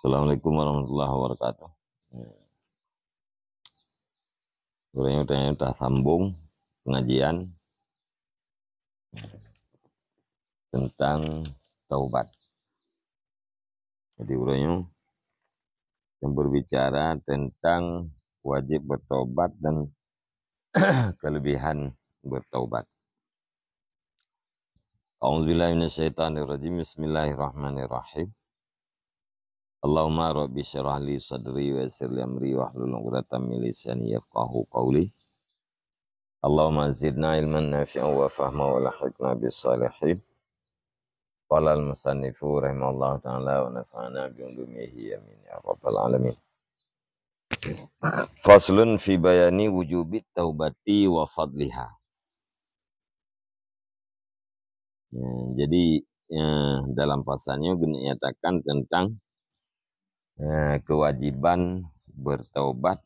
Assalamualaikum warahmatullahi wabarakatuh. Udah sambung pengajian tentang taubat. Jadi urainya yang berbicara tentang wajib bertaubat dan kelebihan bertaubat. A'udzubillahi minasyaitonirrajim. Bismillahirrahmanirrahim. Allahumma rabbi syrah li sadri wa yassir li amri wahlul 'uqdatam min lisani yafqahu qawli. Allahumma zidna ilman nafi'an wa fahma wa lahiqna bis salihin. Qala al-musannifu rahimahullah ta'ala wa nafa'ana bi'ulumihi amin ya rabbal alamin. Faslun fi bayani wujubit taubati wa fadliha. Jadi dalam pasalnya menyatakan tentang kewajiban bertaubat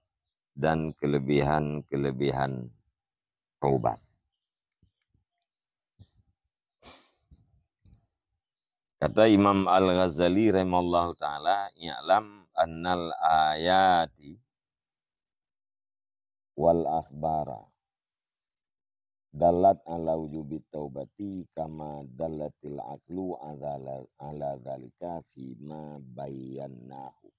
dan kelebihan taubat. Kata Imam Al-Ghazali rahimahullah ta'ala, i'lam annal ayati wal akhbara dalat ala wujubi taubati kama dalatil aqlu ala dzalika fi ma bayyanahu.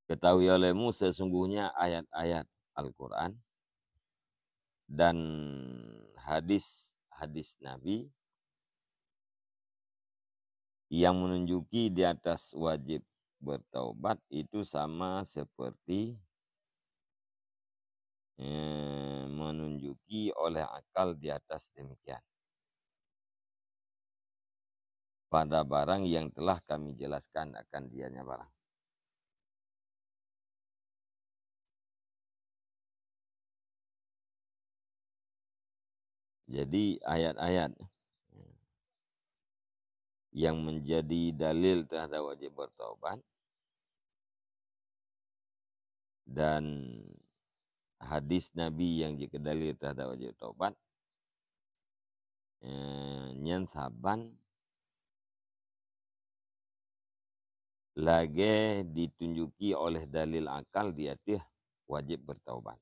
Ketahui olehmu sesungguhnya ayat-ayat Al-Quran dan hadis-hadis Nabi yang menunjuki di atas wajib bertaubat itu sama seperti menunjuki oleh akal di atas demikian pada barang yang telah kami jelaskan akan dianya barang. Jadi ayat-ayat yang menjadi dalil terhadap wajib bertaubat dan hadis Nabi yang juga dalil terhadap wajib taubat nyen saban lagi ditunjuki oleh dalil akal di atas wajib bertaubat.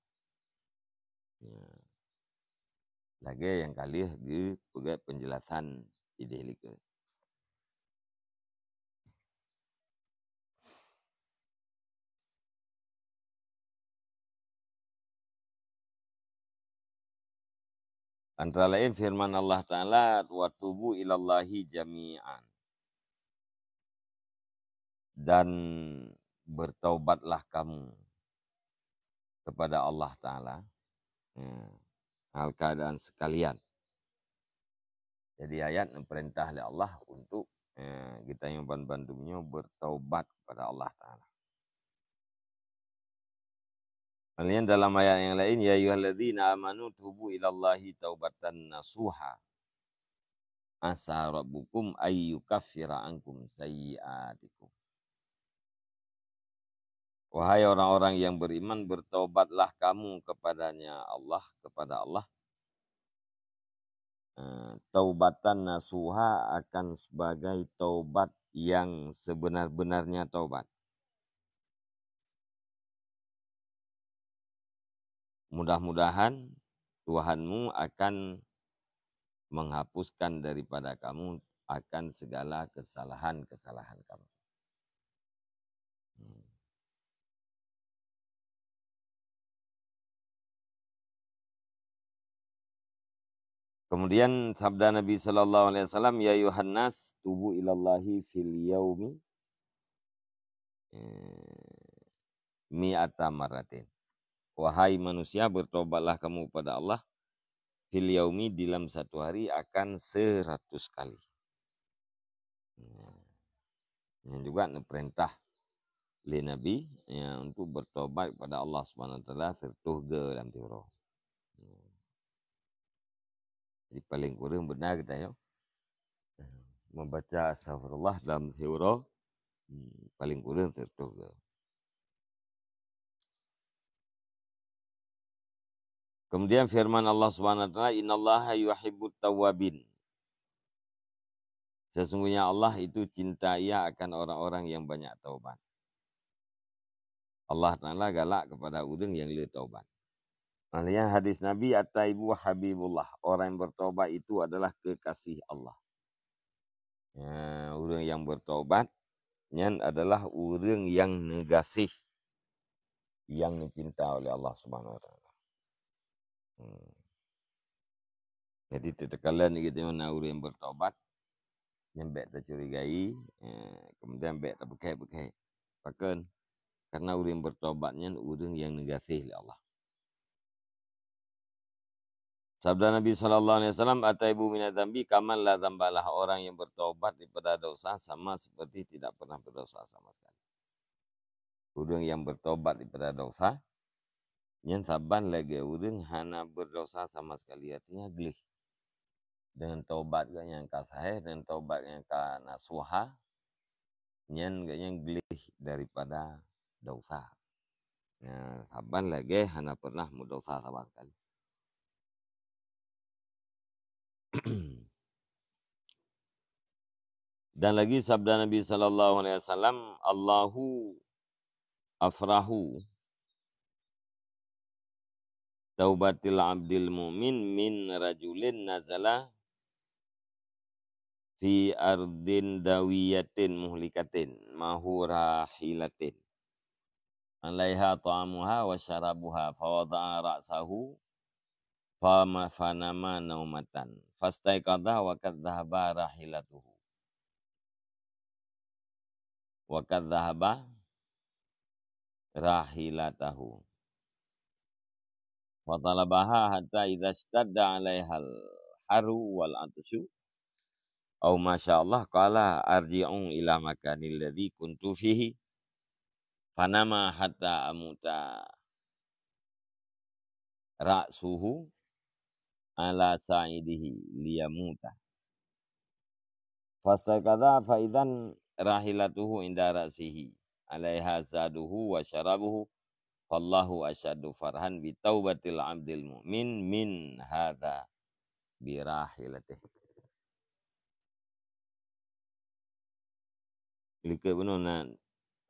Lagi yang kali di penjelasan ide ke. Antara lain firman Allah Ta'ala, wa tubu ilallahi jami'an. Dan bertaubatlah kamu kepada Allah Ta'ala. Hal keadaan sekalian. Jadi ayat perintah oleh Allah untuk kita yang bantunya bertaubat kepada Allah Ta'ala. Kemudian dalam ayat yang lain, ya ayyuhalladzina amanu tubu ilallahi taubatan nasuha. Asa rabbukum ayyukaffira ankum sayyi'atikum. Wahai orang-orang yang beriman, bertaubatlah kamu kepada Allah. Taubatan nasuha akan sebagai taubat yang sebenar-benarnya taubat. Mudah-mudahan Tuhanmu akan menghapuskan daripada kamu akan segala kesalahan-kesalahan kamu. Kemudian sabda Nabi sallallahu alaihi wasallam, ya Yohanes tubu ilallahi fil yaumi mi'ata maratin. Wahai manusia, bertobatlah kamu kepada Allah fil yaumi dalam satu hari akan 100 kali. Yang juga perintah oleh Nabi untuk bertobat kepada Allah Subhanahu wa taala serta dalam tiuro. Jadi paling kurang benar kita ya. Membaca astagfirullah dalam tiuro paling kurang serta. Kemudian firman Allah Subhanahu wa taala, "Innallaha yuhibbut tawwabin." Sesungguhnya Allah itu cinta ia akan orang-orang yang banyak taubat. Allah Ta'ala galak kepada udeng yang le taubat. Alias hadis Nabi, at-taibu habibullah. Orang yang bertobat itu adalah kekasih Allah. Ya, orang yang bertobat adalah orang yang negasih, yang dicinta oleh Allah Subhanahu wa taala. Jadi tetekala ni kita mana orang yang bertobat, yang baik tercurigai, kemudian baik terbekai-bekai. Bahkan karena orang yang bertobatnya orang yang negasih oleh Allah. Sabda Nabi SAW, "Ataibu minadz dzambi kaman la dzambalah." Orang yang bertobat daripada dosa sama seperti tidak pernah berdosa sama sekali. Orang yang bertobat daripada dosa, yang saban lagi orang hana berdosa sama sekali. Artinya gelih. Dengan taubat yang kasih dan taubat yang nasuha, yang gelih daripada dosa. Ya, saban lagi hana pernah berdosa sama sekali. Dan lagi sabda Nabi SAW, Allahu afrahu taubatil abdil mu'min min rajulin nazala fi ardin dawiyatin muhlikatin mahurahilatin alaiha ta'amuha wa syarabuha fawada'a ra'sahu fanama naumatan fastaiqadha wa kadzahaba rahilatuhu wa kadzahaba rahilatahu wa talabaha hatta idza ishtadda 'alaihal haru wal atsyu au masyaallah qala arji'u ila makanil ladzi kuntu fihi fanama hatta amuta ra'suhu ala sa'idihi liyamuta fastaqadha fa idzan rahilatuhu inda ra'sihi alaiha zaduhu wa syarabuhu fallahu asyaddu farhan bi taubatil abdil mu'min min hadza bi rahilatihi. Lika benar na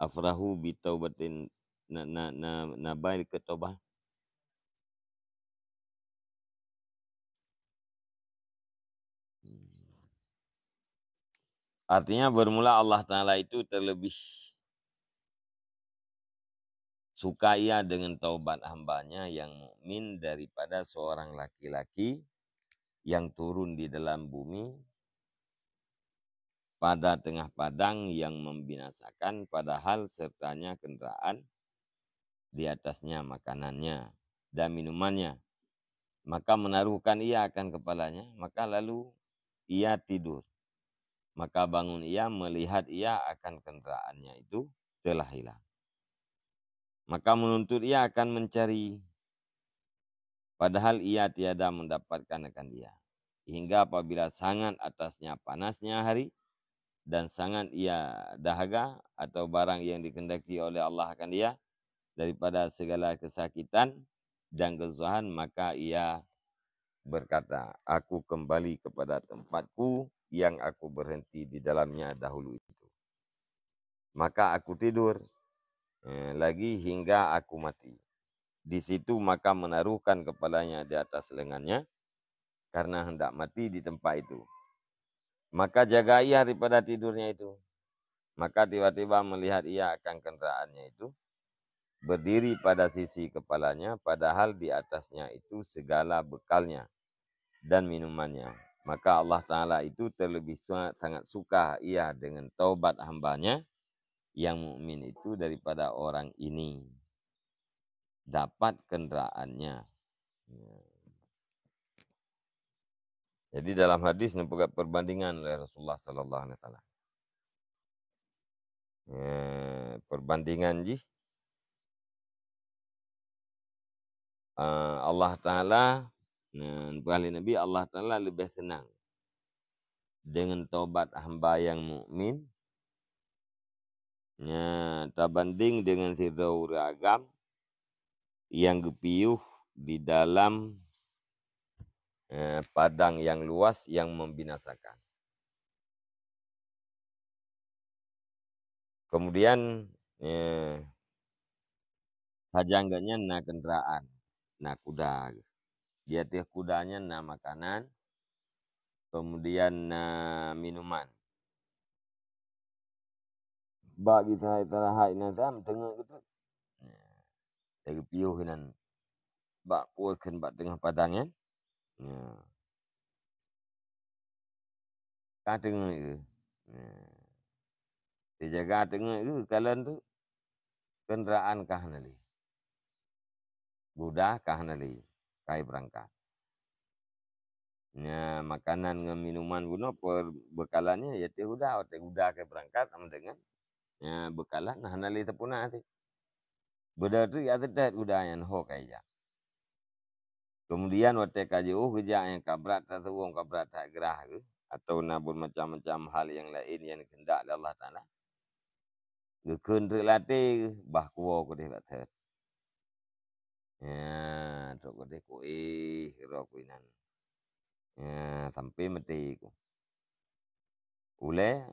afrahu bi taubatin na baik ke taubah. Artinya bermula Allah Ta'ala itu terlebih suka ia dengan taubat hambanya yang mukmin daripada seorang laki-laki yang turun di dalam bumi pada tengah padang yang membinasakan padahal sertanya kendaraan di atasnya makanannya dan minumannya. Maka menaruhkan ia akan kepalanya, maka lalu ia tidur. Maka bangun ia melihat ia akan kendaraannya itu telah hilang. Maka menuntut ia akan mencari, padahal ia tiada mendapatkan akan dia. Hingga apabila sangat atasnya panasnya hari, dan sangat ia dahaga atau barang yang dikehendaki oleh Allah akan dia, daripada segala kesakitan dan kesusahan, maka ia berkata, aku kembali kepada tempatku yang aku berhenti di dalamnya dahulu itu. Maka aku tidur lagi hingga aku mati. Di situ maka menaruhkan kepalanya di atas lengannya karena hendak mati di tempat itu. Maka jaga ia daripada tidurnya itu. Maka tiba-tiba melihat ia akan kendaraannya itu berdiri pada sisi kepalanya, padahal di atasnya itu segala bekalnya dan minumannya. Maka Allah Ta'ala itu terlebih sangat suka ia dengan taubat hambanya yang mukmin itu daripada orang ini dapat kendaraannya. Jadi dalam hadis nampak perbandingan oleh Rasulullah Sallallahu Alaihi Wasallam. Perbandingan ji. Allah Ta'ala, Nabi Nabi Allah Ta'ala lebih senang dengan taubat hamba yang mukmin terbanding dengan sirau ragam yang gepiuh di dalam padang yang luas yang membinasakan. Kemudian hajangganya na kendaraan, na kuda. Dia teh kudanya na makanan, kemudian na minuman. Bagi kita hai na tam tengah gitu. Dari piuh nan bak puakan bak tengah padangnya. Ka tengah itu. Dijaga tengah itu kalian tu kendaraan kah nali. Budak kah nali. Kai berangkat. Makanan dengan minuman guna bekalannya ya teh udah kai berangkat sama dengan bekalan nah nali tepuna ti. Beda tu ya tetet udah yang ho kaya. Kemudian waktu kaji kerja yang kabrat atau wong kabrat tak gerah ke atau nabun macam-macam hal yang lain yang kehendak Allah Taala. Gekun latih bah kuo ko deh batet. Tok ko deh ko ro ko inan. Sampai mati ko. Ule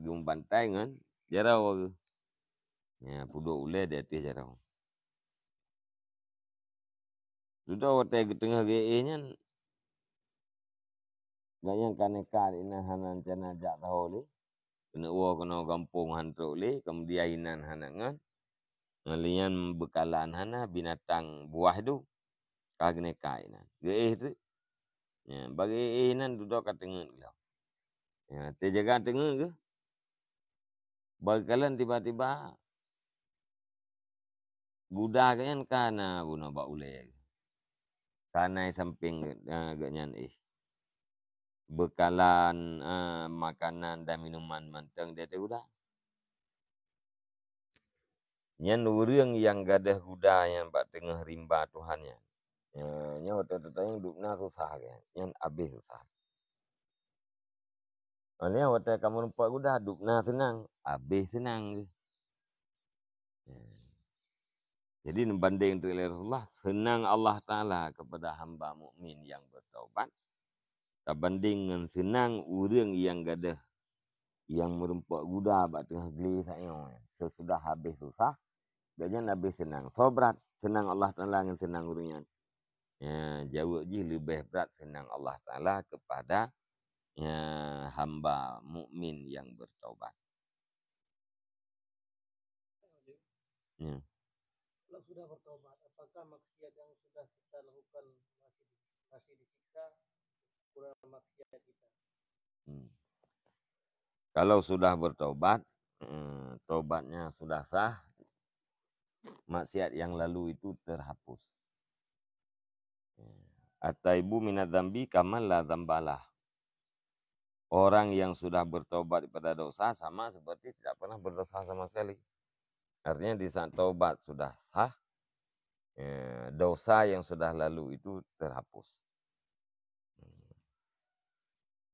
gum bantai ngan jarau. Pudo ule dia ti jarau. Sudah waktu tengah GE nya banyak kaneka ina hanan cana jak tahu ni. Kena uwa kena kampung hantuk li kemudian inan hanangan. Ngalian bekalan hana binatang buah tu kagneka inan. GE tu. Bagi inan duduk kat tengah tu. Terjaga tengah ke. Bakalan tiba-tiba budak kan kana guna bak ule. Kana samping agaknya bekalan makanan dan minuman manteng dia tu dah. Nyan urang yang gadah kuda yang bak tengah rimba Tuhannya. Nya waktu tanya dukna susah kan. Nyan habis susah. Oleh waktu kamu nampak kuda dukna senang, habis senang. Jadi membanding dengan Rasulullah, senang Allah Taala kepada hamba mukmin yang bertaubat. Terbanding dengan senang urang yang gadah yang merempak kuda bak tengah geli sayo. Sesudah habis susah, dan habis senang. So berat senang Allah Taala dengan senang urang. Jauh je lebih berat senang Allah Taala kepada hamba mukmin yang bertaubat. Kalau sudah bertobat, apakah maksiat yang sudah kita lakukan masih disiksa kurang maksiat kita? Kalau sudah bertobat, tobatnya sudah sah, maksiat yang lalu itu terhapus. At-taibu minadz-dzambi kaman la dzambalah. Orang yang sudah bertobat daripada dosa sama seperti tidak pernah berdosa sama sekali. Artinya di saat taubat sudah sah, dosa yang sudah lalu itu terhapus.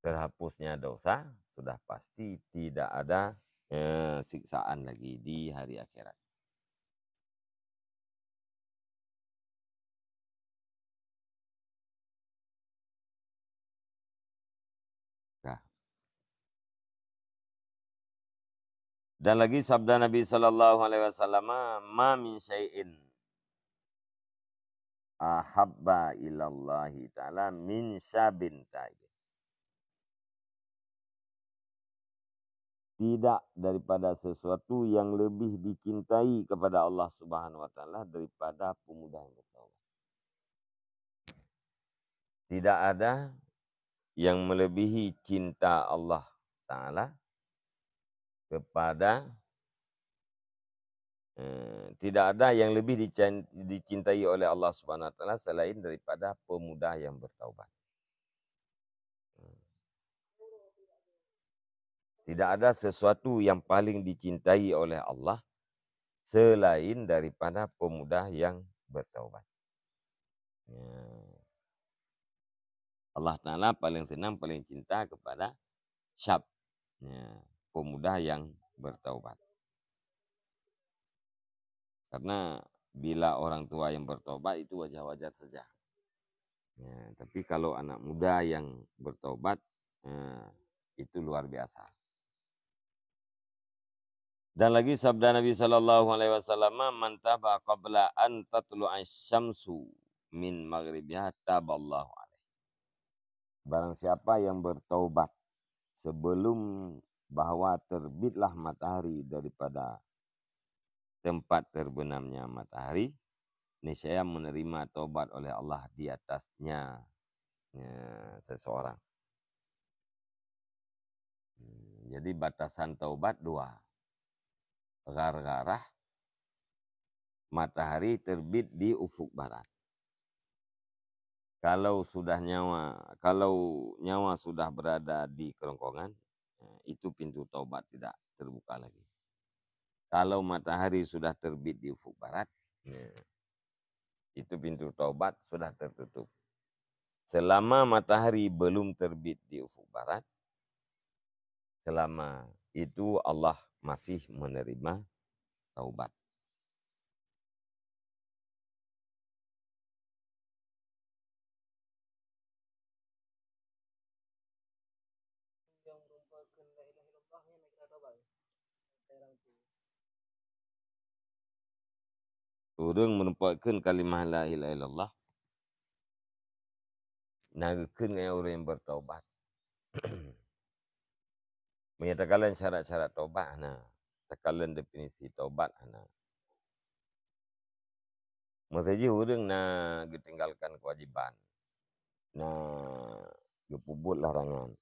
Terhapusnya dosa sudah pasti tidak ada siksaan lagi di hari akhirat. Nah. Dan lagi sabda Nabi sallallahu alaihi wasallam, "Ma min syai'in ahabba ilallahi ta'ala min syabin taib." Tidak daripada sesuatu yang lebih dicintai kepada Allah Subhanahu wa taala daripada pemuda yang bertaubat. Tidak ada yang melebihi cinta Allah Taala kepada tidak ada yang lebih dicintai oleh Allah Subhanahu wa taala selain daripada pemuda yang bertaubat. Tidak ada sesuatu yang paling dicintai oleh Allah selain daripada pemuda yang bertaubat. Allah Ta'ala paling senang, paling cinta kepada syab, pemuda yang bertaubat. Karena bila orang tua yang bertobat itu wajar-wajar saja. Ya, tapi kalau anak muda yang bertobat itu luar biasa. Dan lagi sabda Nabi sallallahu alaihi wasallam, "Man taba qabla an tatlu'a asy-syamsu min maghribiha taballahu alaihi." Barang siapa yang bertaubat sebelum bahwa terbitlah matahari daripada tempat terbenamnya matahari, niscaya menerima taubat oleh Allah di atasnya seseorang. Jadi batasan taubat 2. Gargarah matahari terbit di ufuk barat. Kalau nyawa sudah berada di kerongkongan, itu pintu taubat tidak terbuka lagi. Kalau matahari sudah terbit di ufuk barat, itu pintu taubat sudah tertutup. Selama matahari belum terbit di ufuk barat, selama itu Allah masih menerima taubat. Yang merupakan la ilaha illallah yang nak tobat. Sekarang tu. Orang merupakan kalimah la ilaha illallah, nagakeun dengan orang yang bertaubat. Menyatakan syarat-syarat taubat tekalan definisi taubat maksudnya orang nak ditinggalkan kewajiban, nak gepubut larangan.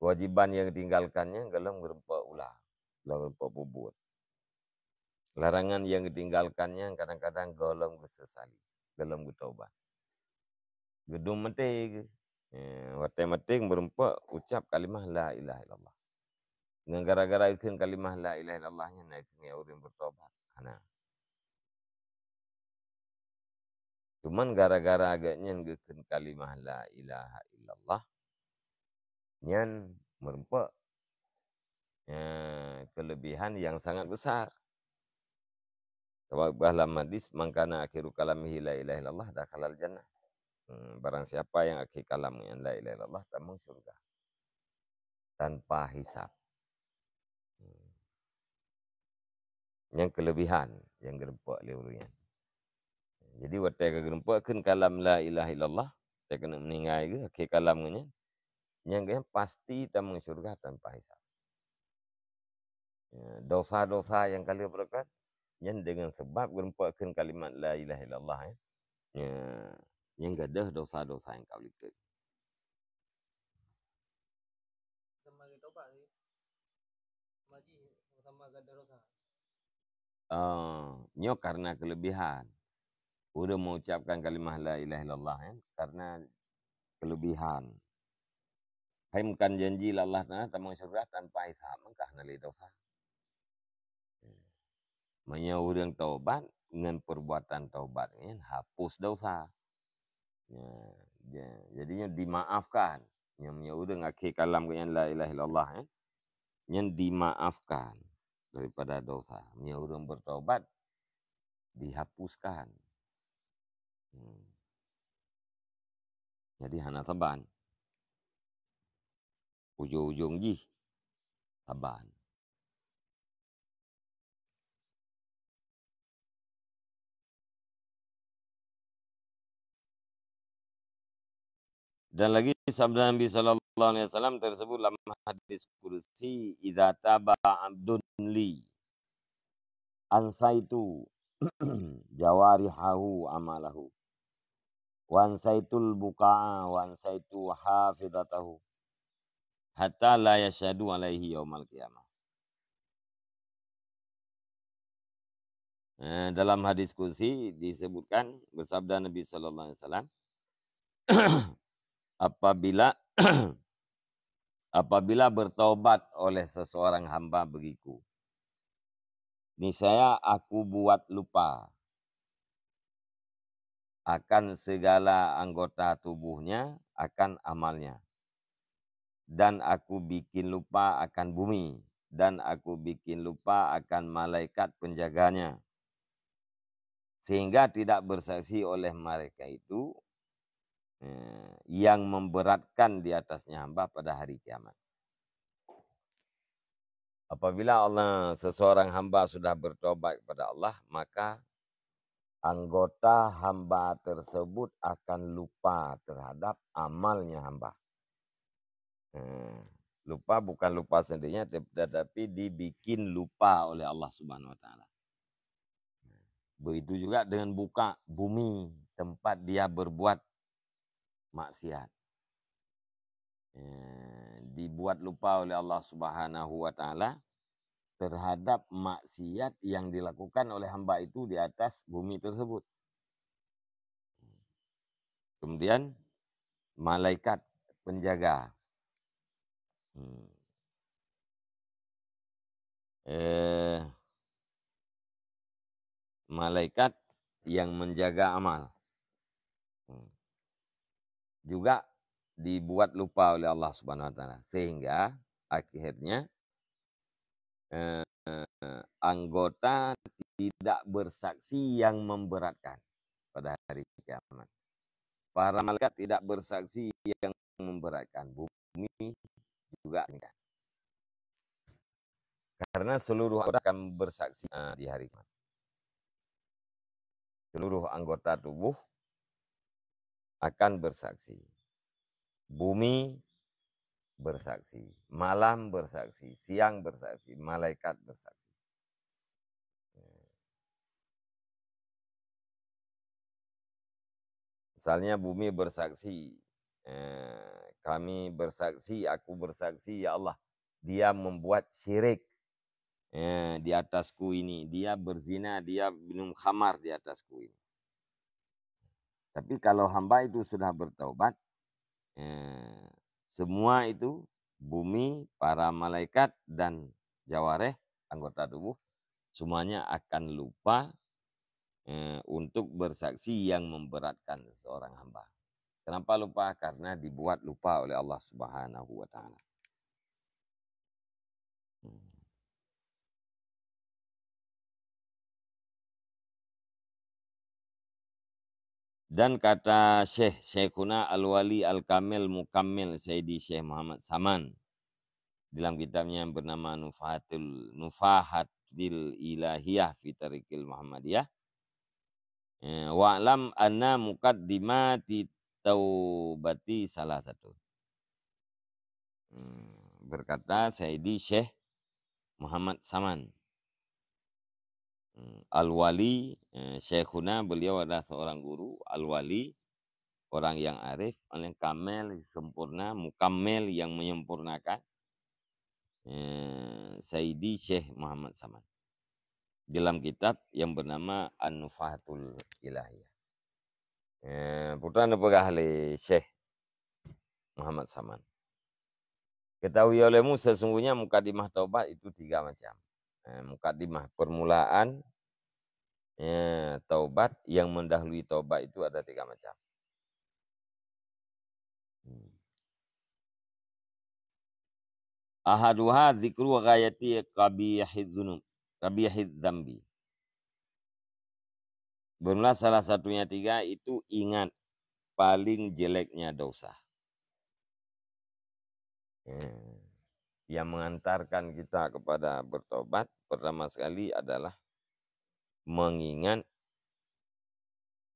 Kewajiban yang ditinggalkannya gelem gerempa ulah, gelem gerempa pubut. Larangan yang ditinggalkannya kadang-kadang gelem gesesali, gelem getaubat. Gedung metik, watai metik berempa ucap kalimah la ilaha illallah. Dengan gara-gara ikut kalimah la ilaha illallahnya naik dengan orang bertobat. Cuman gara-gara agaknya ikut kalimah la ilaha illallah, nyan merempa kelebihan yang sangat besar. Sebab dalam hadis mangkana akhiru kalamihi la ilaha illallah dakhalal jannah. Barang siapa yang akhir kalamnya la ilaha illallah tamu surga tanpa hisab. Yang kelebihan yang gerempak leurunya. Jadi watai ke gerempak kan kalam la ilaha illallah, saya kena meninggal ke akhir kalamnya. Yang pasti tamu surga tanpa hisab. Dosa-dosa yang kali berkat yang dengan sebab gerempakkan kalimat la ilaha illallah yang gadah dosa-dosa yang kau lihat. Sama kita tobat ni. Maji sama gada dosa. Nyo karena kelebihan. Udah mengucapkan kalimah la ilaha illallah karena kelebihan. Haimkan janji Allah tamu surga tanpa hisab mangkah nali dosa. Manya orang taubat dengan perbuatan taubat ini hapus dosa. Jadinya dimaafkan. Yang orang akhir kalam yang la ilaha illallah yang dimaafkan daripada dosa. Yang orang bertaubat dihapuskan. Jadi hana taban. Ujung-ujung jih taban. Dan lagi sabda Nabi sallallahu alaihi wasallam tersebut dalam hadis kursi, idza taba abdun li ansaitu jawarihahu amalahu wa ansaitul bukaa wa ansaitu hafidatahu hatta la yashhadu alaihi yaumal qiyamah. Dalam hadis kursi disebutkan bersabda Nabi sallallahu alaihi wasallam apabila bertaubat oleh seseorang hamba bagiku, niscaya aku buat lupa akan segala anggota tubuhnya, akan amalnya. Dan aku bikin lupa akan bumi dan aku bikin lupa akan malaikat penjaganya, sehingga tidak bersaksi oleh mereka itu yang memberatkan di atasnya hamba pada hari kiamat. Apabila seseorang hamba sudah bertobat kepada Allah, maka anggota hamba tersebut akan lupa terhadap amalnya hamba. Lupa bukan lupa sendirinya, tetapi dibikin lupa oleh Allah Subhanahu Wa Taala. Begitu juga dengan buka bumi tempat dia berbuat maksiat. Dibuat lupa oleh Allah Subhanahu Wa Taala terhadap maksiat yang dilakukan oleh hamba itu di atas bumi tersebut. Kemudian malaikat penjaga. Malaikat yang menjaga amal. Juga dibuat lupa oleh Allah Subhanahu Wa Taala, sehingga akhirnya anggota tidak bersaksi yang memberatkan pada hari kiamat. Para malaikat tidak bersaksi yang memberatkan. Bumi juga enggak. Karena seluruh anggota akan bersaksi di hari kiamat. Seluruh anggota tubuh akan bersaksi. Bumi bersaksi, malam bersaksi, siang bersaksi, malaikat bersaksi. Misalnya bumi bersaksi, kami bersaksi, aku bersaksi, ya Allah, dia membuat syirik di atasku ini, dia berzina, dia minum khamar di atasku ini. Tapi kalau hamba itu sudah bertaubat, semua itu, bumi, para malaikat, dan jawareh, anggota tubuh, semuanya akan lupa untuk bersaksi yang memberatkan seorang hamba. Kenapa lupa? Karena dibuat lupa oleh Allah Subhanahu Wa Taala. Dan kata Syekhuna Al-Wali Al-Kamil Mukammil Sayyidi Syekh Muhammad Saman dalam kitabnya yang bernama Nufahatul Ilahiyah fi Tariqil Muhammadiyah, wa'lam anna muqaddimati taubati salah satu. Berkata Sayyidi Syekh Muhammad Saman Al-Wali, Syekhuna, beliau adalah seorang guru, Al-Wali, orang yang arif, orang yang kamel, sempurna, mukammel, yang menyempurnakan, Sayyidi Syekh Muhammad Saman dalam kitab yang bernama An-Nufahatul Ilahiyah. Putra nepegah oleh Syekh Muhammad Saman. Ketahui olehmu sesungguhnya mukadimah taubat itu 3 macam. Mukadimah permulaan taubat, yang mendahului taubat itu ada 3 macam. Ahaduha dzikru ghayati qabihidz dzunub, qabihidz dzambi. Bermula salah satunya 3 itu ingat paling jeleknya dosa. Yang mengantarkan kita kepada bertobat pertama sekali adalah mengingat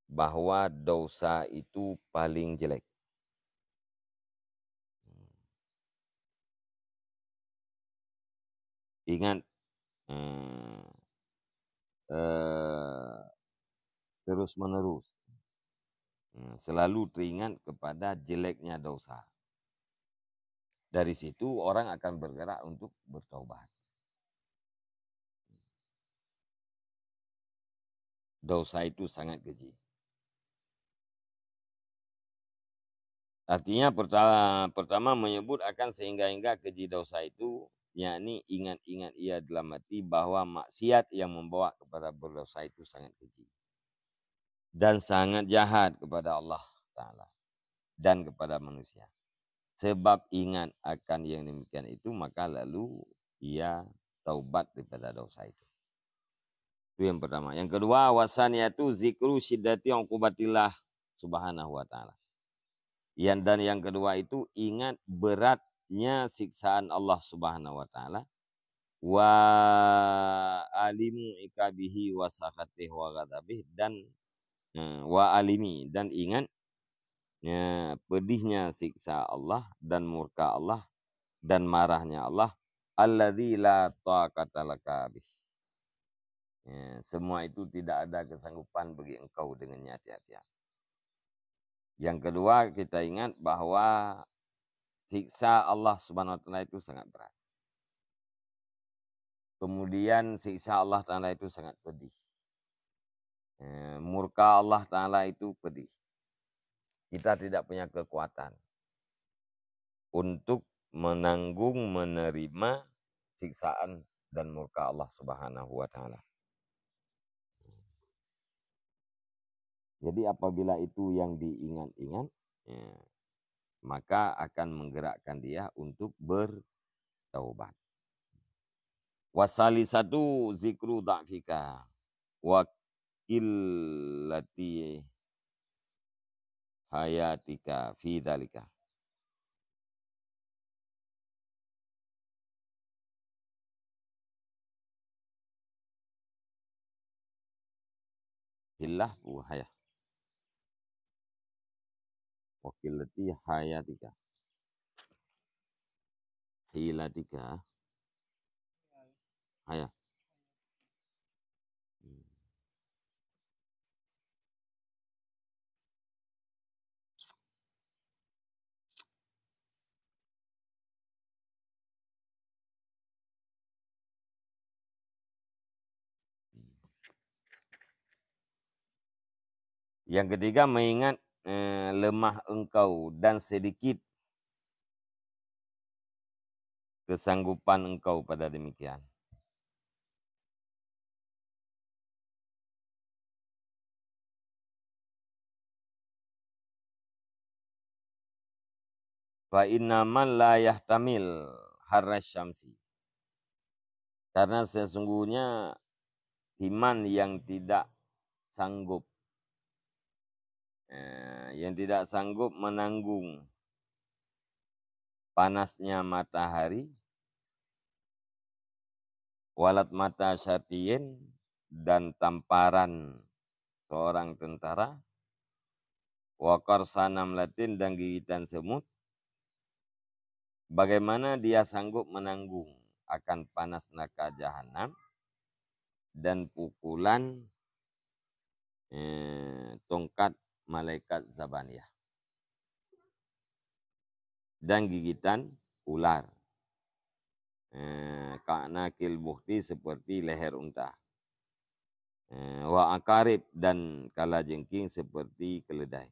bahwa dosa itu paling jelek. Ingat terus menerus, selalu teringat kepada jeleknya dosa. Dari situ orang akan bergerak untuk bertobat. Dosa itu sangat keji. Artinya pertama menyebut akan sehingga keji dosa itu, yakni ingat-ingat ia dalam hati bahwa maksiat yang membawa kepada berdosa itu sangat keji dan sangat jahat kepada Allah Ta'ala dan kepada manusia. Sebab ingat akan yang demikian itu, maka lalu ia taubat daripada dosa itu. Itu yang pertama. Yang kedua, wasaniyatu zikru syiddati uqubatillah subhanahu wa ta'ala. Dan yang kedua itu ingat beratnya siksaan Allah subhanahu wa ta'ala. Wa alimu ikabihi wa sakhatih wa ghadabih. Dan wa alimi. Dan ingat pedihnya siksa Allah dan murka Allah dan marahnya Allah. Alladzi la taqata laka bih. Semua itu tidak ada kesanggupan bagi engkau dengannya, hati-hati. Yang kedua, kita ingat bahwa siksa Allah Subhanahu wa taala itu sangat berat. Kemudian siksa Allah taala itu sangat pedih. Murka Allah taala itu pedih. Kita tidak punya kekuatan untuk menanggung, menerima siksaan dan murka Allah Subhanahu wa taala. Jadi apabila itu yang diingat-ingat, maka akan menggerakkan dia untuk bertaubat. Wasalisatu zikru da'fika wa qillati hayatika fi dzalika. Hillah wa hayah. Wa qillati hayatika. Hilatika hayah. Yang ketiga, mengingat lemah engkau dan sedikit kesanggupan engkau pada demikian. Fa inna man la yahtamil harras syamsi. Karena sesungguhnya iman yang tidak sanggup menanggung panasnya matahari, walat mata syatiyin, dan tamparan seorang tentara, wakar sanam latin, dan gigitan semut, bagaimana dia sanggup menanggung akan panas neraka jahanam dan pukulan tongkat malaikat Zabaniyah dan gigitan ular, ka'nakil bukhti, seperti leher unta, wa akarib, dan kalajengking seperti keledai.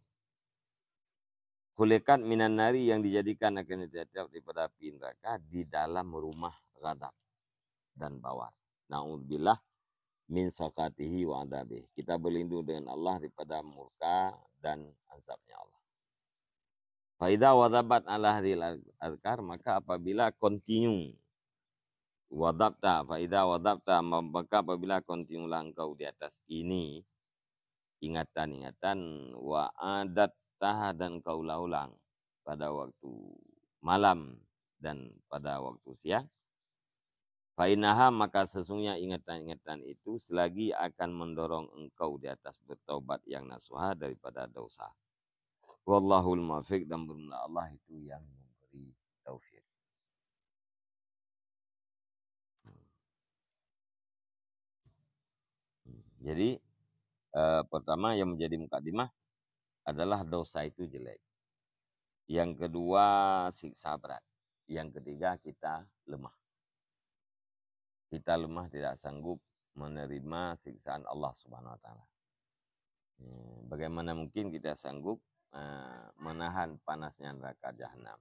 Khuliqat minan nari, yang dijadikan akan tetap daripada api neraka di dalam rumah ghadab dan bawar. Na'udzubillah min sakatihi wa adabih. Kita berlindung dengan Allah daripada murka dan azabnya Allah. Faidah wadabat ala hadil azkar, maka apabila continue wadabta, faidah wadabta, maka apabila continue engkau di atas ini ingatan-ingatan, wa adat tah, dan kau ulang pada waktu malam dan pada waktu siang, fa'inaha, maka sesungguhnya ingatan-ingatan itu selagi akan mendorong engkau di atas bertaubat yang nasuha daripada dosa. Wallahul muwaffiq, dan bermula Allah itu yang memberi taufik. Jadi pertama yang menjadi mukadimah adalah dosa itu jelek. Yang kedua, siksa berat. Yang ketiga, kita lemah. Kita lemah, tidak sanggup menerima siksaan Allah Subhanahu wa taala. Bagaimana mungkin kita sanggup menahan panasnya neraka jahanam?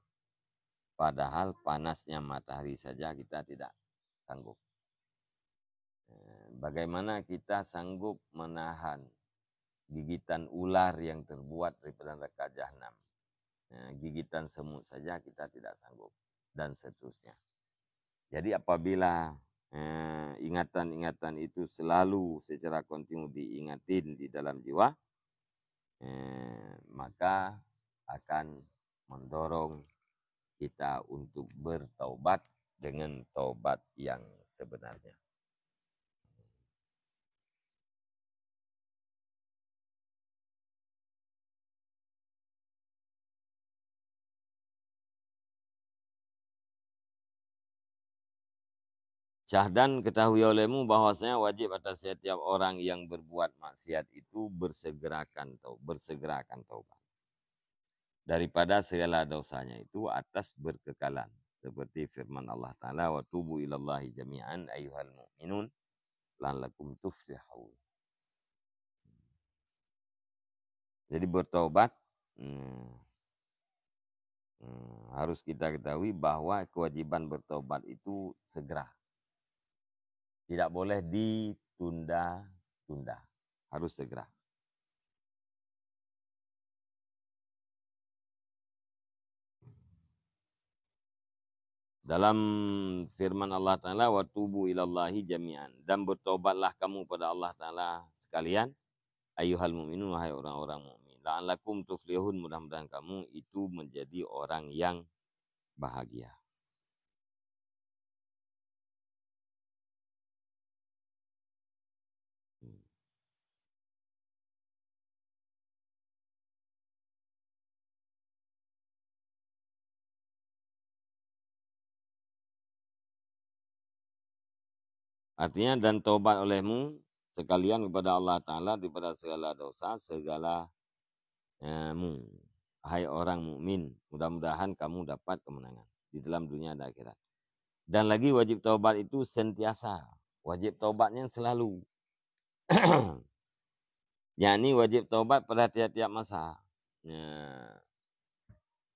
Padahal panasnya matahari saja kita tidak sanggup. Bagaimana kita sanggup menahan gigitan ular yang terbuat daripada neraka jahanam? Gigitan semut saja kita tidak sanggup, dan seterusnya. Jadi apabila ingatan-ingatan itu selalu secara kontinu diingatin di dalam jiwa, maka akan mendorong kita untuk bertaubat dengan taubat yang sebenarnya. Syahdan, ketahui olehmu bahwasanya wajib atas setiap orang yang berbuat maksiat itu bersegerakan taubat daripada segala dosanya itu atas berkekalan, seperti firman Allah Ta'ala, wa tubu ilallahi jami'an ayyuhal mu'minun la'allakum tuflihun. Jadi bertaubat harus kita ketahui bahwa kewajiban bertaubat itu segera. Tidak boleh ditunda-tunda. Harus segera. Dalam firman Allah Ta'ala, wa tubu ilallahi jami'an. Dan bertobatlah kamu pada Allah Ta'ala sekalian. Ayyuhal mu'minun, wahai orang-orang mu'min. La'allakum tuflihun, mudah-mudahan kamu itu menjadi orang yang bahagia. Artinya, dan taubat olehmu sekalian kepada Allah Ta'ala daripada segala dosa, segala hai orang mukmin, mudah-mudahan kamu dapat kemenangan di dalam dunia dan akhirat. Dan lagi wajib taubat itu sentiasa. Wajib taubatnya selalu. Yakni wajib taubat pada tiap-tiap masa.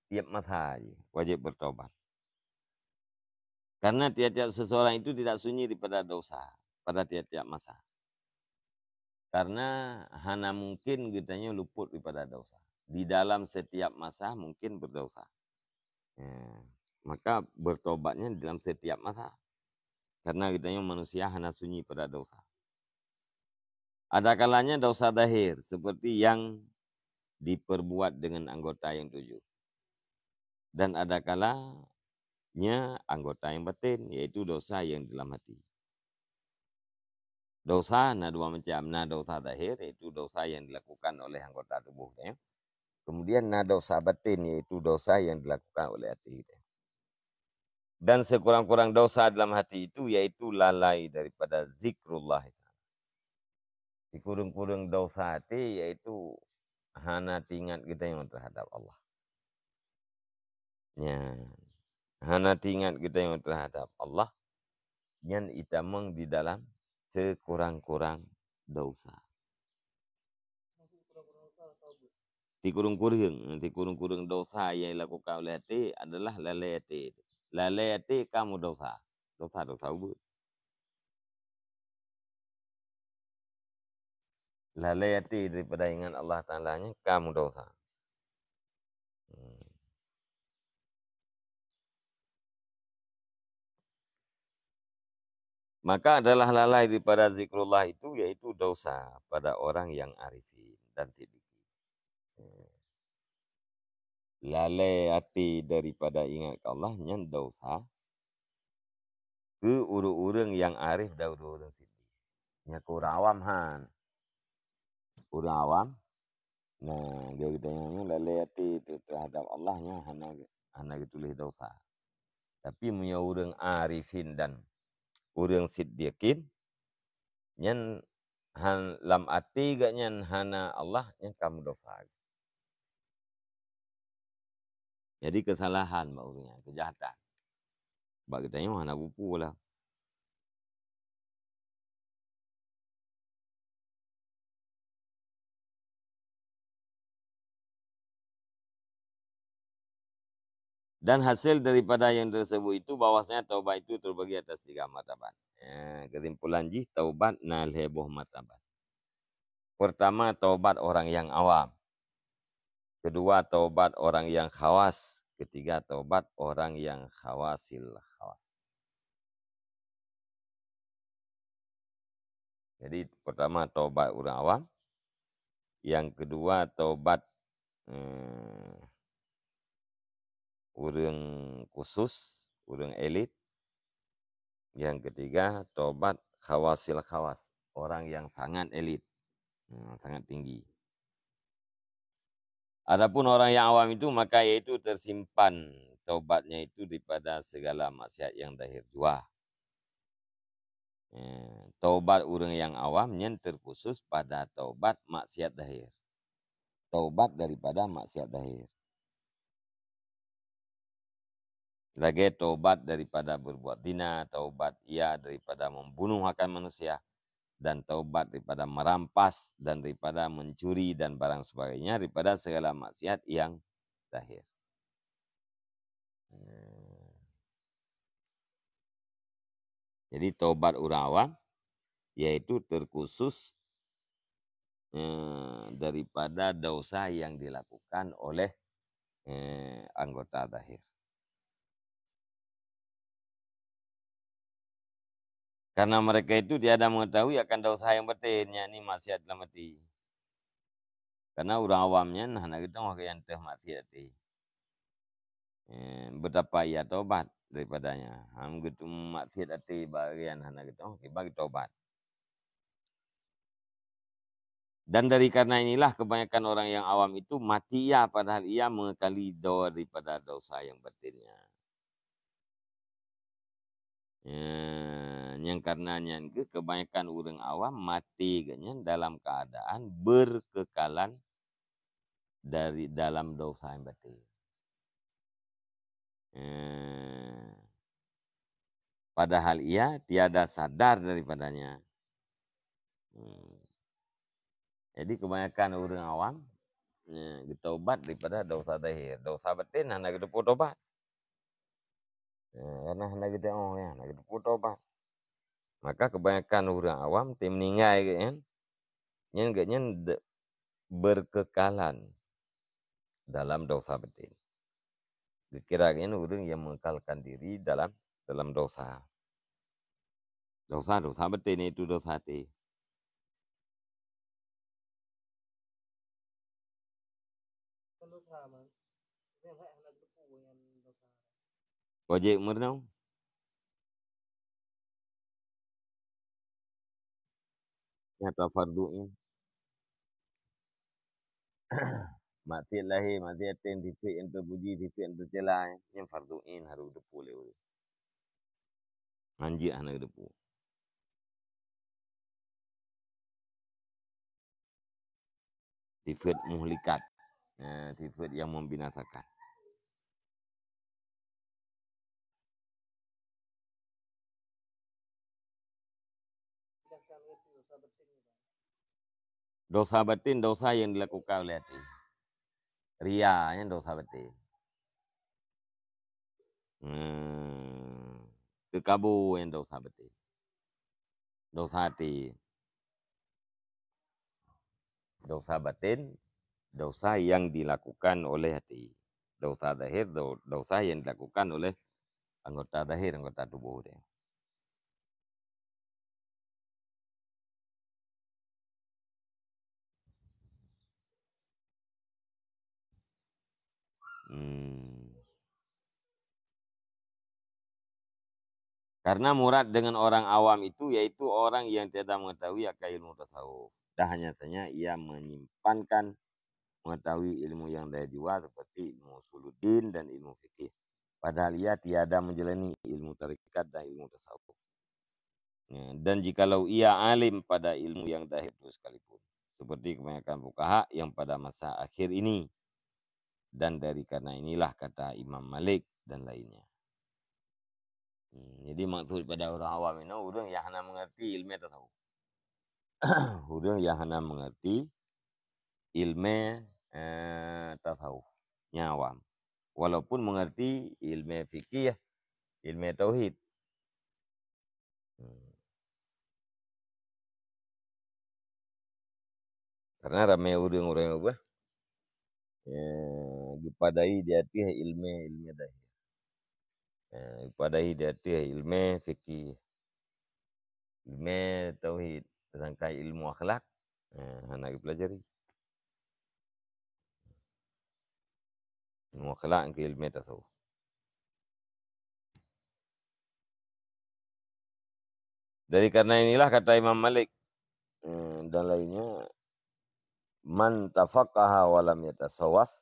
Tiap masa wajib bertaubat. Karena tiap-tiap seseorang itu tidak sunyi daripada dosa pada tiap-tiap masa. Karena hanya mungkin kitanya luput daripada dosa. Di dalam setiap masa mungkin berdosa. Maka bertobatnya dalam setiap masa. Karena kitanya manusia hanya sunyi pada dosa. Ada kalanya dosa zahir seperti yang diperbuat dengan anggota yang 7. Dan ada kalanya anggota yang batin, yaitu dosa yang dalam hati. Dosa ada dua macam. Nah, dosa zahir yaitu dosa yang dilakukan oleh anggota tubuhnya. Kemudian nah dosa batin yaitu dosa yang dilakukan oleh hati kita. Dan sekurang-kurang dosa dalam hati itu yaitu lalai daripada zikrullah. Dikurung-kurung dosa hati yaitu hana tingat kita yang terhadap Allah. Ya. Hana tingat kita yang terhadap Allah. Yang itamang di dalam sekurang-kurang dosa. Dikurung-kurung dosa yang dilakukan oleh hati adalah lalai hati. Lalai hati kamu dosa. Dosa-dosa ubud. Lalai hati daripada ingat Allah Ta'ala-nya, kamu dosa. Maka adalah lalai daripada zikrullah itu, yaitu dosa pada orang yang arifin dan siddiqin. Lalai hati daripada ingat Allah, yang dosa ke urang-urang yang arif dan urang siddiq. Nya ke orang awam han. Orang awam. Nah, dia katanya lalai hati terhadap Allahnya hana ditulis dosa. Tapi punya orang arifin dan orang siddiqin nyan lam ati gak nyan hana Allah nyan kamu dosa. Jadi kesalahan maksudnya, kejahatan. Sebab katanya hana buku lah. Dan hasil daripada yang tersebut itu bahwasanya taubat itu terbagi atas 3 martabat. Kesimpulan taubat nal heboh martabat. Pertama, taubat orang yang awam. Kedua, taubat orang yang khawas. Ketiga, taubat orang yang khawasil khawas. Jadi pertama taubat orang awam, yang kedua taubat orang khusus, orang elit, yang ketiga taubat khawasil khawas, orang yang sangat elit, sangat tinggi. Adapun orang yang awam itu maka yaitu tersimpan taubatnya itu daripada segala maksiat yang zahir jua. Taubat orang yang awam yang terkhusus pada taubat maksiat zahir. Taubat daripada maksiat zahir. Lagi taubat daripada berbuat zina, taubat ia daripada membunuh akan manusia, dan taubat daripada merampas dan daripada mencuri dan barang sebagainya daripada segala maksiat yang zahir. Jadi taubat orang awam yaitu terkhusus daripada dosa yang dilakukan oleh anggota zahir. Karena mereka itu tiada mengetahui akan dosa yang batin, yakni maksiat dalam hati. Karena orang awamnya nak kita mau yang teh maksiat hati. Betapa ia taubat daripadanya. Ham gitu maksiat hati bagian anak kita bagi taubat. Dan dari karena inilah kebanyakan orang yang awam itu mati ya padahal ia mengekali daripada dosa yang batinnya. Yang karenanya kebanyakan orang awam mati dalam keadaan berkekalan dari dalam dosa yang batin. Padahal ia tiada sadar daripadanya. Jadi kebanyakan orang awam bertobat daripada dosa zahir. Dosa batin hendak kita tobat. Karena hendak kita hendak kita tobat. Maka kebanyakan orang awam meninggal kan, yang berkekalan dalam dosa batin. Dikirakan orang yang mengekalkan diri dalam dosa. Dosa batin itu dosa hati. Dosa man. Yang hendak depu yang dosa. Wajib mernau. Nyata fardu'in. Maksiat lahir, maksiat yang tipik yang terpuji, tipik yang tercela. Yang fardu'in harus depu oleh. Anjir anak depu. Sifat muhlikat. Sifat yang membinasakan. Dosa batin, dosa yang dilakukan oleh hati. Ria yang dosa batin. Kekabur yang dosa batin. Dosa hati. Dosa batin, dosa yang dilakukan oleh hati. Dosa zahir, dosa yang dilakukan oleh anggota zahir, anggota tubuh dia. Karena murad dengan orang awam itu yaitu orang yang tidak mengetahui akan ilmu tasawuf. Dan hanya saja ia menyimpankan mengetahui ilmu yang dari jiwa seperti ilmu usuluddin dan ilmu fikih. Padahal ia tiada menjalani ilmu tarikat dan ilmu tasawuf. Dan jikalau ia alim pada ilmu yang zahir itu sekalipun. Seperti kebanyakan fuqaha yang pada masa akhir ini. Dan dari karena inilah kata Imam Malik dan lainnya. Jadi maksud pada orang awam ini, orang yang hanya mengerti ilmu tasawuf. Orang yang hanya mengerti ilmu tasawuf. Awam. Walaupun mengerti ilmu fikih, ilmu tauhid. Karena ramai orang-orang apa? Dipadai di hati ilmu dahir. Dipadai di hati ilmu fikih, ilmu tauhid. Sedangkan ilmu akhlak, nak pelajari. Ilmu akhlak ke ilmu tasawuf. Dari karena inilah kata Imam Malik dan lainnya, man tafaqqaha wa lam yatasawwaf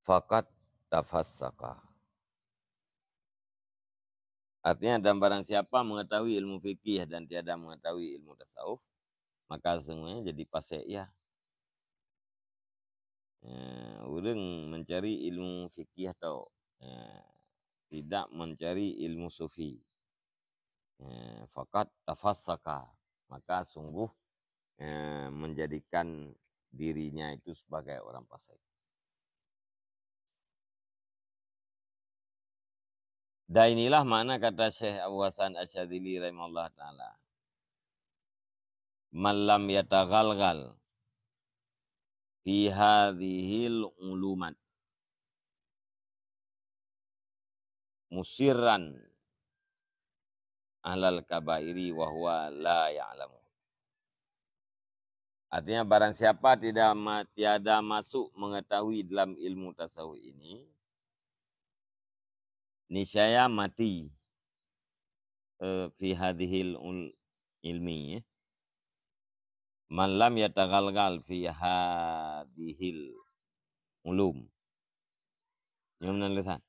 faqad tafassaka. Artinya, dan barang siapa mengetahui ilmu fikih dan tiada mengetahui ilmu tasawuf, maka semuanya jadi pasek ya. Orang mencari ilmu fikih atau tidak mencari ilmu sufi. Fakat tafassaka, maka sungguh menjadikan dirinya itu sebagai orang fasik. Dan inilah makna kata Syekh Abu Hasan Asyadzili rahimahullah ta'ala. Man lam yataghalghal fi hadhil ulumat musirran ahlal kabairi wa huwa la ya'lamu. Artinya barang siapa tiada masuk mengetahui dalam ilmu tasawuf ini, niscaya mati fi hadhil ilmi. Man lam yataghalghal fi hadhil ulum. Yang mana lisan?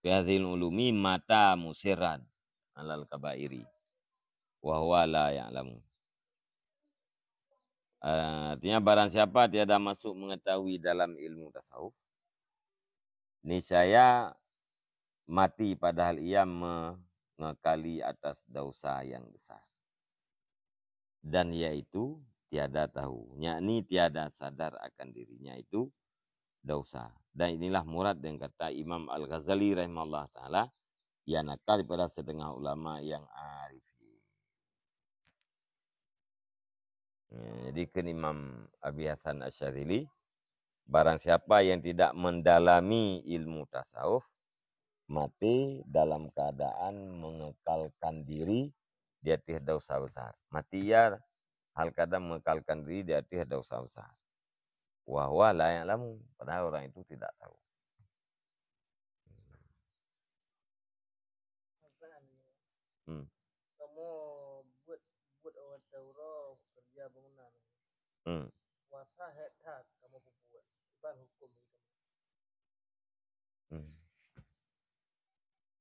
Fi hadhil ulumi mata musirran alal kabairi wa huwa la ya'lamu. Artinya barang siapa tiada masuk mengetahui dalam ilmu tasawuf, niscaya mati padahal ia mengekali atas dosa yang besar. Dan yaitu tiada tahu, yakni tiada sadar akan dirinya itu dosa. Dan inilah murad dengan kata Imam Al-Ghazali rahimahullah ta'ala, ia nakal pada setengah ulama yang arifin. Jadi kan Imam Abi Hasan Asyadzili, barang siapa yang tidak mendalami ilmu tasawuf, mati dalam keadaan mengekalkan diri di atas dosa besar. Mati ya hal kadang mengekalkan diri di atas dosa besar. Wa huwa la ya'lamu, padahal orang itu tidak tahu. Kamu buat awal Taurat kerja bangunan. Wasa head kamu buat. Bukan hukum itu.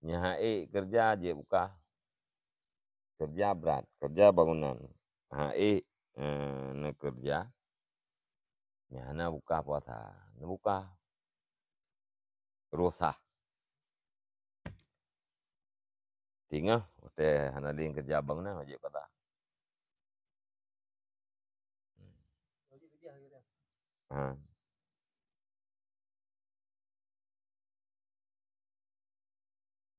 Nyahai kerja je buka. Kerja berat, kerja bangunan. Hai ne kerja. Nyahana buka puasa. Ne buka. Rosah. Tinggal hotel hanading kerja bangunan wajib kata. Wajib dia akhirnya.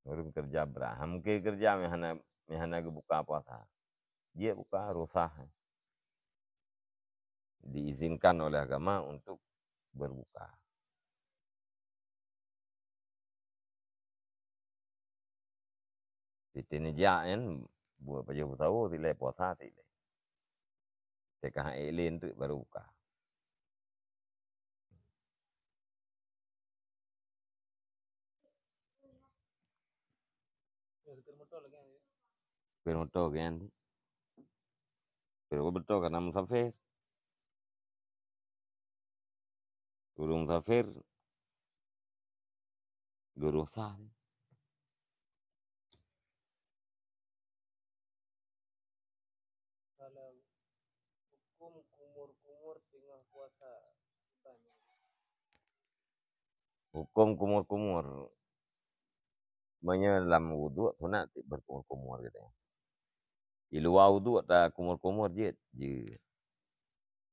Orang kerja berat. Mungkin kerja mehana buka puasa. Dia buka rosah. Diizinkan oleh agama untuk berbuka. Di sini kan buat baju tahu tidak puasa tidak. Tekah elin tu baru buka. Permoto kan. Pero betul karena musafir. Guru musafir. Guru sah. Kalau hukum kumur-kumur tengah puasa. Hukum kumur-kumur. Sebenarnya dalam wudhu sunat berkumur-kumur gitu ya. Di luar wudhu tak kumur-kumur je.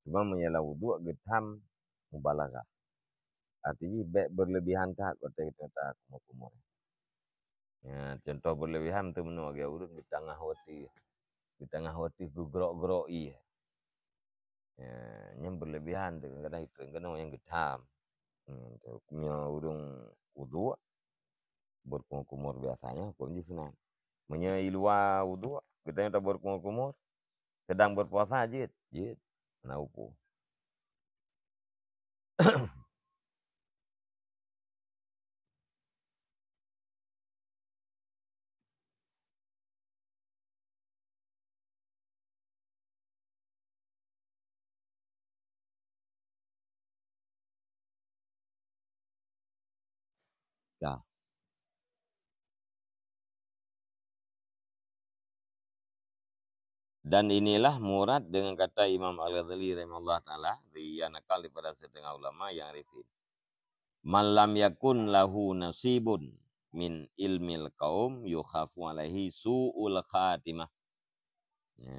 Cuma menyalah wudhu getam mubalagah. Artinya berlebihan tak kata kita tak kumur-kumur. Ya, contoh berlebihan tu menu agak urut di tengah hati. Di tengah hati gerok-gerok iya. Ya, yang berlebihan tu kadang itu kadang yang getam. Punya urung wudhu berkumur-kumur biasanya hukumnya sunat. Menyai luar wudhu Kita tak berkumur-kumur. Sedang berpuasa jid. Naupu. Ya. Dan inilah murad dengan kata Imam Al-Ghazali rahimahullah ta'ala. Dia nakal daripada setengah ulama yang arifin. Man lam yakun lahu nasibun min ilmil kaum yukhafu alaihi su'ul khatimah. Ya.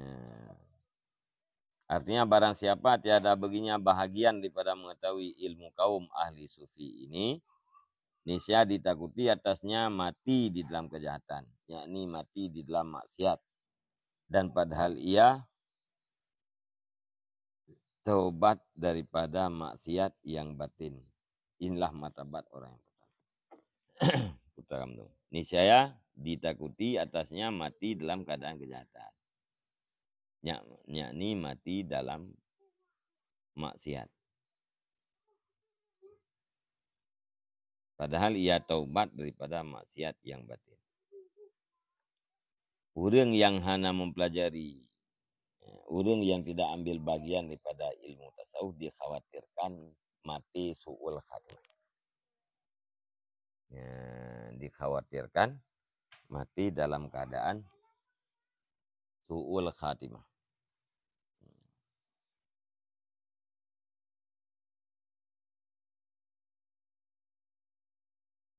Artinya barang siapa tiada baginya bahagian daripada mengetahui ilmu kaum ahli sufi ini, niscaya ditakuti atasnya mati di dalam kejahatan, yakni mati di dalam maksiat. Dan padahal ia taubat daripada maksiat yang batin. Inilah martabat orang yang pertama. Niscaya ditakuti atasnya mati dalam keadaan kejahatan. Yakni mati dalam maksiat. Padahal ia taubat daripada maksiat yang batin. Orang yang hanya mempelajari, orang yang tidak ambil bagian daripada ilmu tasawuf dikhawatirkan mati su'ul khatimah. Ya, dikhawatirkan mati dalam keadaan su'ul khatimah.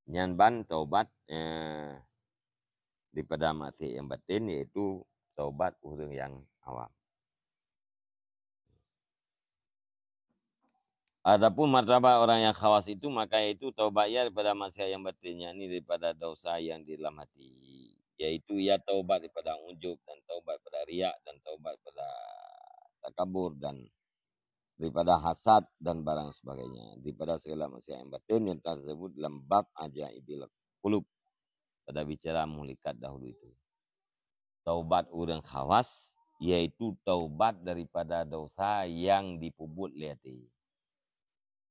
Nyanban taubat daripada maksiat yang batin, yaitu taubat orang yang awam. Adapun martabat orang yang khawas itu, maka itu taubatnya daripada maksiat yang batinnya, ini daripada dosa yang di dalam hati. Yaitu ia taubat daripada ujub, dan taubat daripada riak, dan taubat daripada takabur, dan daripada hasad dan barang sebagainya. Daripada segala maksiat yang batin yang tersebut dalam bab ajaibil qulub. Pada bicara mulikat dahulu itu. Taubat orang khawas, yaitu taubat daripada dosa yang dipubut liati.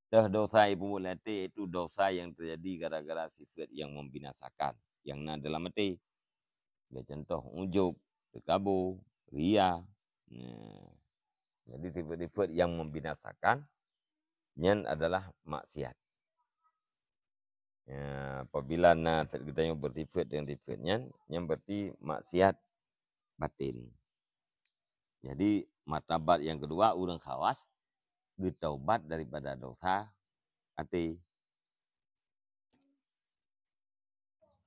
Dosa ibu lati itu dosa yang terjadi gara-gara sifat yang membinasakan. Yang nak dalam hati. Contoh ujub, takabur, ria. Jadi sifat-sifat yang membinasakan yang adalah maksiat. Apabila kita yang bersifat dengan sifatnya, yang berarti maksiat batin. Jadi martabat yang kedua orang khawas bertaubat daripada dosa hati.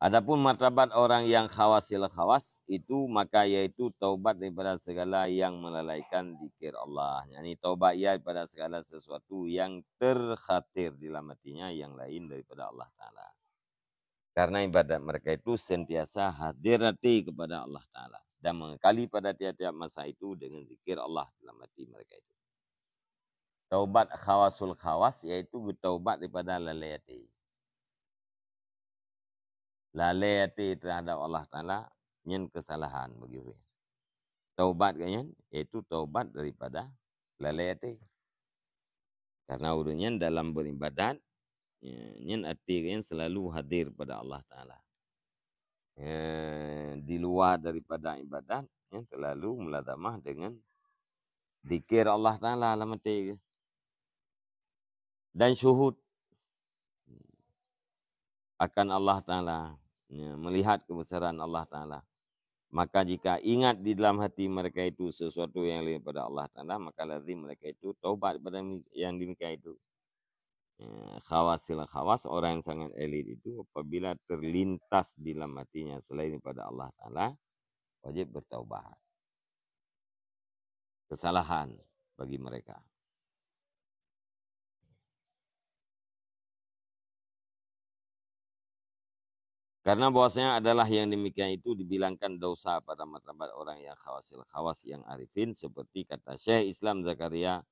Adapun martabat orang yang khawasil khawas itu, maka yaitu taubat daripada segala yang melalaikan zikir Allah. Yani taubat ia daripada segala sesuatu yang terkhatir di dalam hatinya yang lain daripada Allah Ta'ala. Karena ibadat mereka itu sentiasa hadir hati kepada Allah Ta'ala. Dan mengekali pada tiap-tiap masa itu dengan zikir Allah dalam hati mereka itu. Taubat khawasul khawas yaitu bertaubat daripada lalai hati. Lalai hati terhadap Allah Ta'ala yang kesalahan bagi orang. Taubat kan yaitu taubat daripada lalai hati. Karena orangnya dalam beribadat, yang hati kan selalu hadir pada Allah Ta'ala. Di luar daripada ibadat, yang selalu melazamah dengan zikir Allah Ta'ala dalam hati. Dan syuhud akan Allah Ta'ala. Melihat kebesaran Allah Ta'ala. Maka jika ingat di dalam hati mereka itu sesuatu yang lain pada Allah Ta'ala, maka lazim mereka itu taubat pada yang demikian itu. Khawasil khawas, orang yang sangat elit itu apabila terlintas di dalam hatinya selain pada Allah Ta'ala, wajib bertaubat. Kesalahan bagi mereka. Karena bahwasanya adalah yang demikian itu dibilangkan dosa pada martabat orang yang khawasil khawas yang arifin, seperti kata Syekh Islam Zakaria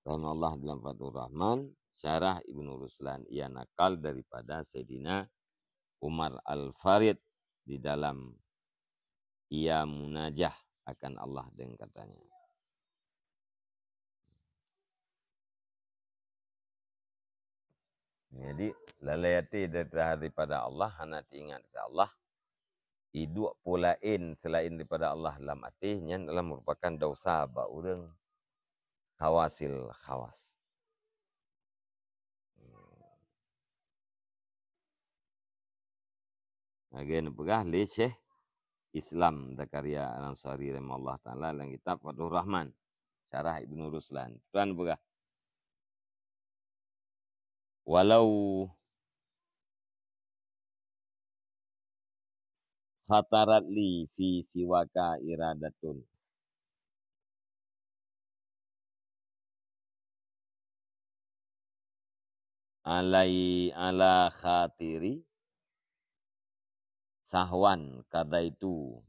rahimahullah dalam Fathur Rahman, syarah Ibnu Ruslan, ia nakal daripada Sayyidina Umar Al-Farid di dalam ia munajah akan Allah dengan katanya. Jadi lalayati daripada Allah, hanati ingat ke Allah. Hidup pulain selain daripada Allah dalam hatinya adalah merupakan dosa ba urang khawasil khawas. Agen pegah li Syekh Islam da karya Al-Ansari rahimahullah taala dalam kitab Fathur Rahman syarah Ibnu Ruslan. Tuan pegah. Walau khatarat li fi siwaka iradatun. Ala khatiri sahwan kadaitu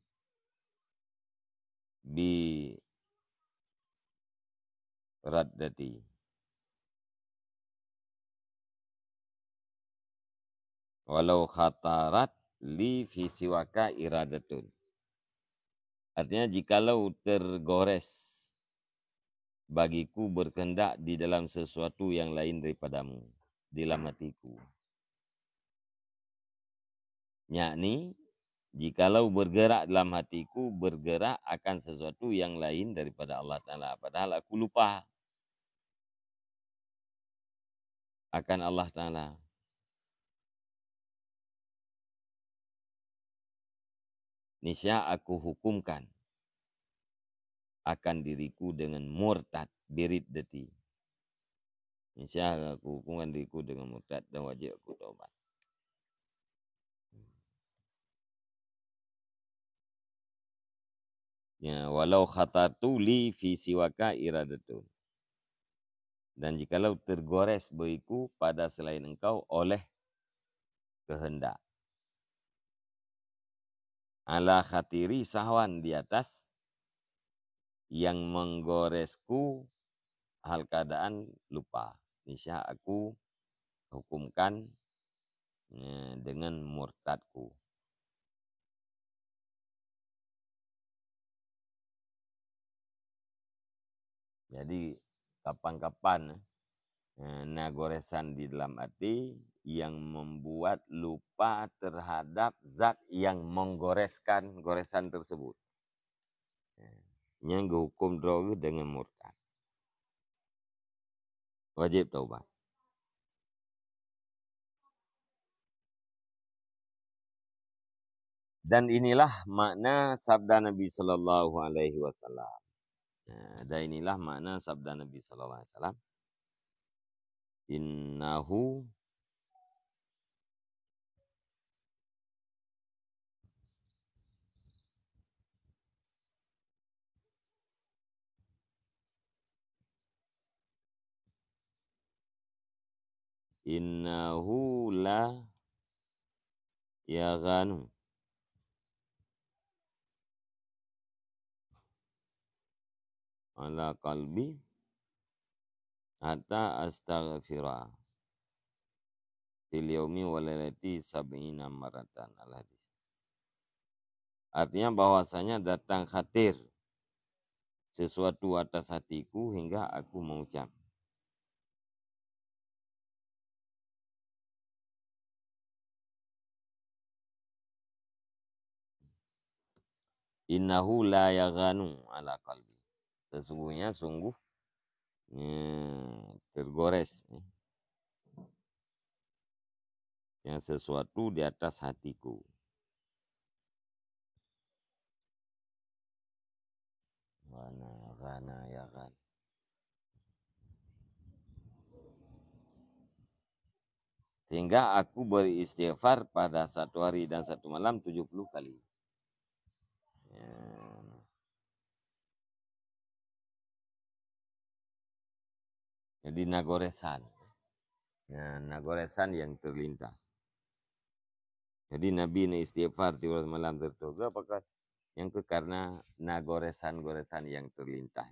bi raddati. Walau khatarat li fi siwaka iradatun. Artinya jikalau tergores bagiku berkehendak di dalam sesuatu yang lain daripadamu di dalam hatiku. Yakni jikalau bergerak dalam hatiku bergerak akan sesuatu yang lain daripada Allah Ta'ala. Padahal aku lupa akan Allah Ta'ala. Niscaya aku hukumkan akan diriku dengan murtad birid deti. Niscaya aku hukumkan diriku dengan murtad dan wajib aku taubat. Ya, walau khatatu li fi siwaka iradatun. Dan jikalau tergores bagiku pada selain engkau oleh kehendak. Ala khatiri sahwan di atas yang menggoresku hal keadaan lupa. Niscaya aku hukumkan dengan murtadku. Jadi kapan-kapan goresan di dalam hati yang membuat lupa terhadap zat yang menggoreskan goresan tersebut. Yang hukum droga dengan murtad. Wajib taubat. Dan inilah makna sabda Nabi sallallahu alaihi wasallam. Dan inilah makna sabda Nabi sallallahu alaihi wasallam. Innahu la yaghanu ala qalbi hatta astaghfira fil yaumi wal lailati sab'ina maratan al hadis. Artinya bahwasanya datang khatir sesuatu atas hatiku hingga aku mengucap innahu la yaghanu ala qalbi. Sesungguhnya sungguh tergores yang sesuatu di atas hatiku. Ghana ya kan. Sehingga aku beristighfar pada satu hari dan satu malam 70 kali. Ya. Jadi nagoresan. Ya, nagoresan yang terlintas. Jadi Nabi ni istighfar tiba malam tertuga apakah yang ke karena nagoresan-goresan yang terlintas.